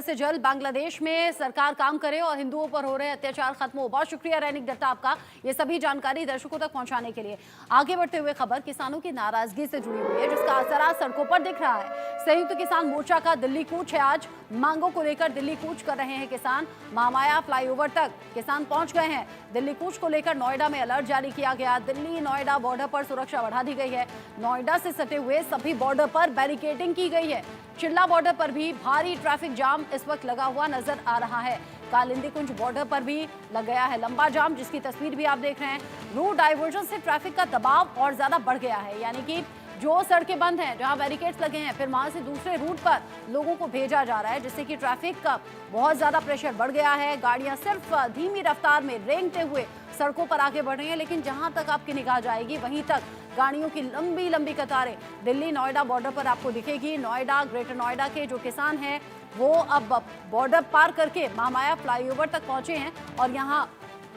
से जल्द बांग्लादेश में सरकार काम करे और हिंदुओं पर हो रहे अत्याचार खत्म हो। बहुत शुक्रिया रैनिक दत्ता आपका ये सभी जानकारी दर्शकों तक पहुंचाने के लिए। आगे बढ़ते हुए खबर किसानों की नाराजगी से जुड़ी हुई है, जिसका असर आज सड़कों पर दिख रहा है। संयुक्त किसान मोर्चा का दिल्ली कूच है। आज मांगों को लेकर दिल्ली कूच कर रहे हैं किसान। महामाया फ्लाईओवर तक किसान पहुंच गए हैं। दिल्ली कूच को लेकर नोएडा में अलर्ट जारी किया गया। दिल्ली नोएडा बॉर्डर पर सुरक्षा बढ़ा दी गई है। नोएडा से सटे हुए सभी बॉर्डर पर बैरिकेडिंग की गई है। चिल्ला बॉर्डर पर भी भारी ट्रैफिक जाम इस वक्त लगा हुआ नजर आ रहा है। कालिंदी कुंज बॉर्डर पर भी लग गया है लंबा जाम, जिसकी तस्वीर भी आप देख रहे हैं। रूट डाइवर्जन से ट्रैफिक का दबाव और ज्यादा बढ़ गया है, यानी कि जो सड़कें बंद हैं, जहां बैरिकेड्स लगे हैं, फिर वहां से दूसरे रूट पर लोगों को भेजा जा रहा है, जिससे कि ट्रैफिक का बहुत ज्यादा प्रेशर बढ़ गया है। गाड़ियां सिर्फ धीमी रफ्तार में रेंगते हुए सड़कों पर आगे बढ़ रही हैं, लेकिन जहां तक आपकी निगाह जाएगी वहीं तक गाड़ियों की लंबी लंबी कतारें दिल्ली नोएडा बॉर्डर पर आपको दिखेगी। नोएडा, ग्रेटर नोएडा के जो किसान हैं वो अब बॉर्डर पार करके महामाया फ्लाईओवर तक पहुंचे हैं और यहां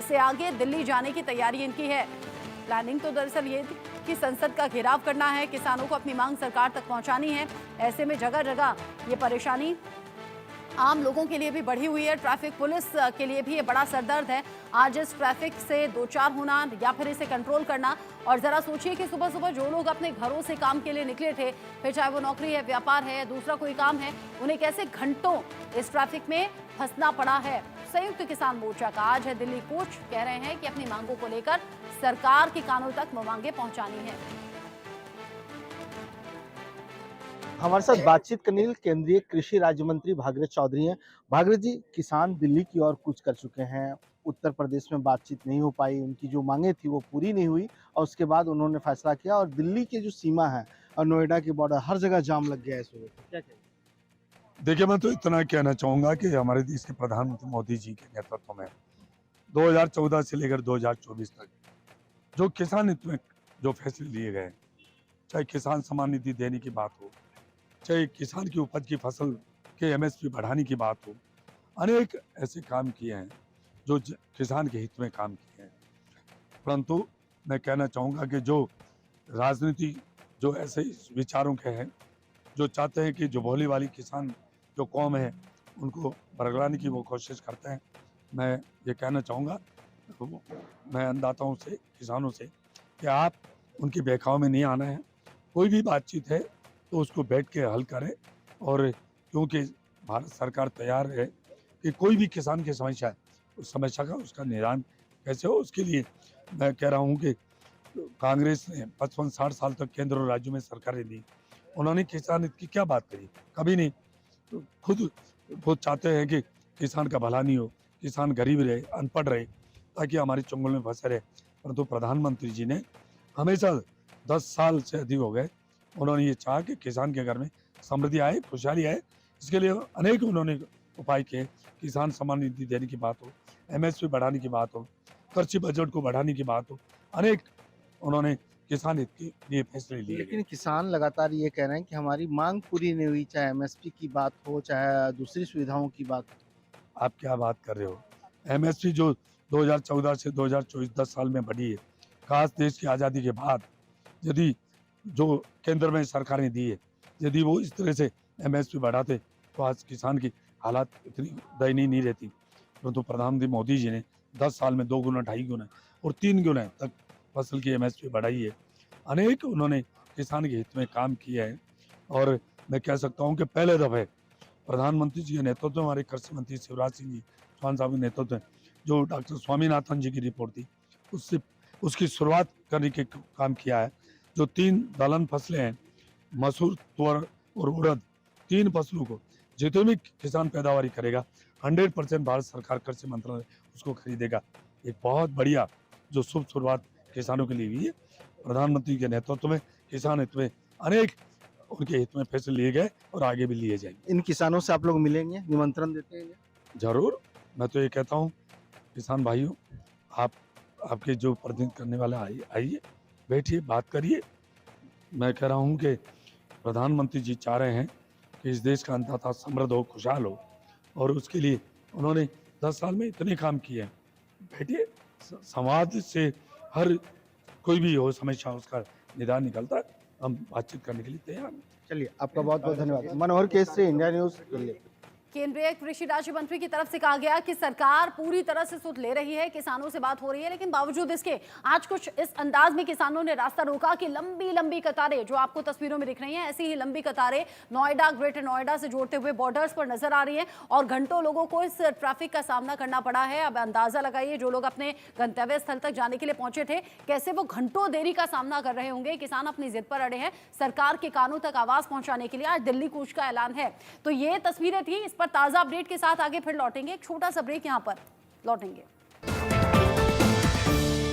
से आगे दिल्ली जाने की तैयारी इनकी है। प्लानिंग तो दरअसल ये थी कि संसद का घेराव करना है, किसानों को अपनी मांग सरकार तक पहुंचानी है। ऐसे में जगह जगह ये परेशानी आम लोगों के लिए भी बढ़ी हुई है। ट्रैफिक पुलिस के लिए भी ये बड़ा सरदर्द है। आज इस ट्रैफिक से दो चार होना या फिर इसे कंट्रोल करना। और जरा सोचिए कि सुबह सुबह जो लोग अपने घरों से काम के लिए निकले थे, फिर चाहे वो नौकरी है, व्यापार है, दूसरा कोई काम है, उन्हें कैसे घंटों इस ट्रैफिक में फंसना पड़ा है। संयुक्त किसान मोर्चा का आज है दिल्ली कूच। कह रहे हैं कि अपनी मांगों को लेकर सरकार के कानों तक वो मांगे पहुंचानी है। हमारे साथ बातचीत करने के लिए केंद्रीय कृषि राज्य मंत्री भागीरथ चौधरी हैं। भागीरथ जी, किसान दिल्ली की ओर कूच कर चुके हैं। उत्तर प्रदेश में बातचीत नहीं हो पाई, उनकी जो मांगे थी वो पूरी नहीं हुई और उसके बाद उन्होंने फैसला किया और दिल्ली की जो सीमा है और नोएडा की बॉर्डर हर जगह जाम लग गया है इस वजह से। क्या कहेंगे? देखिए, मैं तो इतना कहना चाहूँगा कि हमारे देश के प्रधानमंत्री मोदी जी के नेतृत्व में 2014 से लेकर 2024 तक जो किसान हित में जो फैसले लिए गए, चाहे किसान सम्मान निधि देने की बात हो, चाहे किसान की उपज की फसल के एमएसपी बढ़ाने की बात हो, अनेक ऐसे काम किए हैं जो किसान के हित में काम किए हैं। परंतु मैं कहना चाहूँगा कि जो राजनीति जो ऐसे विचारों के हैं, जो चाहते हैं कि जो भोली वाली किसान जो कौम है उनको बरगलाने की वो कोशिश करते हैं। मैं ये कहना चाहूँगा, मैं अन्नदाताओं से, किसानों से, कि आप उनकी बहकाव में नहीं आना है। कोई भी बातचीत है तो उसको बैठ के हल करें, और क्योंकि भारत सरकार तैयार है कि कोई भी किसान की समस्या है, उस समस्या का उसका निदान कैसे हो, उसके लिए मैं कह रहा हूँ कि कांग्रेस ने 55-60 साल तक केंद्र और राज्यों में सरकारें दी, उन्होंने किसान हित की क्या बात करी? कभी नहीं। तो खुद वो चाहते हैं कि किसान का भला नहीं हो, किसान गरीब रहे, अनपढ़ रहे, ताकि हमारे चंगुल में फंसे रहे। परंतु प्रधानमंत्री जी ने हमेशा 10 साल से अधिक हो गए, उन्होंने ये चाहा कि किसान के घर में समृद्धि आए, खुशहाली आए। इसके लिए अनेक उन्होंने उपाय किए। किसान सम्मान निधि देने की बात हो, एमएसपी बढ़ाने की बात हो, कृषि बजट को बढ़ाने की बात हो, अनेक उन्होंने किसान हित के लिए फैसले लिए। लेकिन किसान लगातार ये कह रहे हैं कि हमारी मांग पूरी नहीं हुई, चाहे एमएसपी की बात हो, चाहे दूसरी सुविधाओं की बात हो। आप क्या बात कर रहे हो? एमएसपी जो 2014 से 2024 10 साल में बढ़ी है, खास देश की आज़ादी के बाद, यदि जो केंद्र में सरकारें दी है, यदि वो इस तरह से एमएसपी बढ़ाते तो आज किसान की हालात इतनी दयनीय नहीं रहती। परंतु प्रधानमंत्री मोदी जी ने 10 साल में 2 गुना, 2.5 गुना और 3 गुना तक फसल की एमएसपी बढ़ाई है। अनेक उन्होंने किसान के हित में काम किया है, और मैं कह सकता हूँ कि पहले दफे प्रधानमंत्री जी के नेतृत्व में, हमारे कृषि मंत्री शिवराज सिंह जी चौहान साहब के नेतृत्व में जो डॉक्टर स्वामीनाथन जी की रिपोर्ट थी, उससे उसकी शुरुआत करने के काम किया है। जो 3 दलहन फसलें हैं, मसूर, तुअर और उड़द, 3 फसलों को जितने भी किसान पैदावारी करेगा, 100% भारत सरकार कृषि मंत्रालय उसको खरीदेगा। एक बहुत बढ़िया जो शुभ शुरुआत किसानों के लिए हुई है। प्रधानमंत्री के नेतृत्व में किसान हित में अनेक उनके हित में फैसले लिए गए और आगे भी लिए जाएंगे। इन किसानों से आप लोग मिलेंगे, निमंत्रण देते हैं? जरूर, मैं तो ये कहता हूँ, किसान भाइयों, आप आपके जो प्रतिनिधित्व करने वाले आइए, बैठिए, बात करिए। मैं कह रहा हूँ कि प्रधानमंत्री जी चाह रहे हैं कि इस देश का अन्नदाता समृद्ध हो, खुशहाल हो, और उसके लिए उन्होंने 10 साल में इतने काम किए हैं। बैठिए, संवाद से हर कोई भी हो समस्या, उसका निदान निकलता है। हम बातचीत करने के लिए तैयार हैं। चलिए, आपका बहुत बहुत धन्यवाद। मनोहर केसरी, इंडिया न्यूज दिल्ली। केंद्रीय कृषि राज्य मंत्री की तरफ से कहा गया कि सरकार पूरी तरह से सुध ले रही है, किसानों से बात हो रही है, लेकिन बावजूद इसके आज कुछ इस अंदाज में किसानों ने रास्ता रोका कि लंबी लंबी कतारें जो आपको तस्वीरों में दिख रही हैं, ऐसी ही लंबी कतारें नोएडा, ग्रेटर नोएडा से जोड़ते हुए बॉर्डर्स पर नजर आ रही है और घंटों लोगों को इस ट्रैफिक का सामना करना पड़ा है। अब अंदाजा लगाइए, जो लोग अपने गंतव्य स्थल तक जाने के लिए पहुंचे थे, कैसे वो घंटों देरी का सामना कर रहे होंगे। किसान अपनी जिद पर अड़े हैं, सरकार के कानों तक आवाज पहुंचाने के लिए आज दिल्ली कूच का ऐलान है। तो ये तस्वीरें थी, इस पर ताजा अपडेट के साथ आगे फिर लौटेंगे। एक छोटा सा ब्रेक, यहां पर लौटेंगे।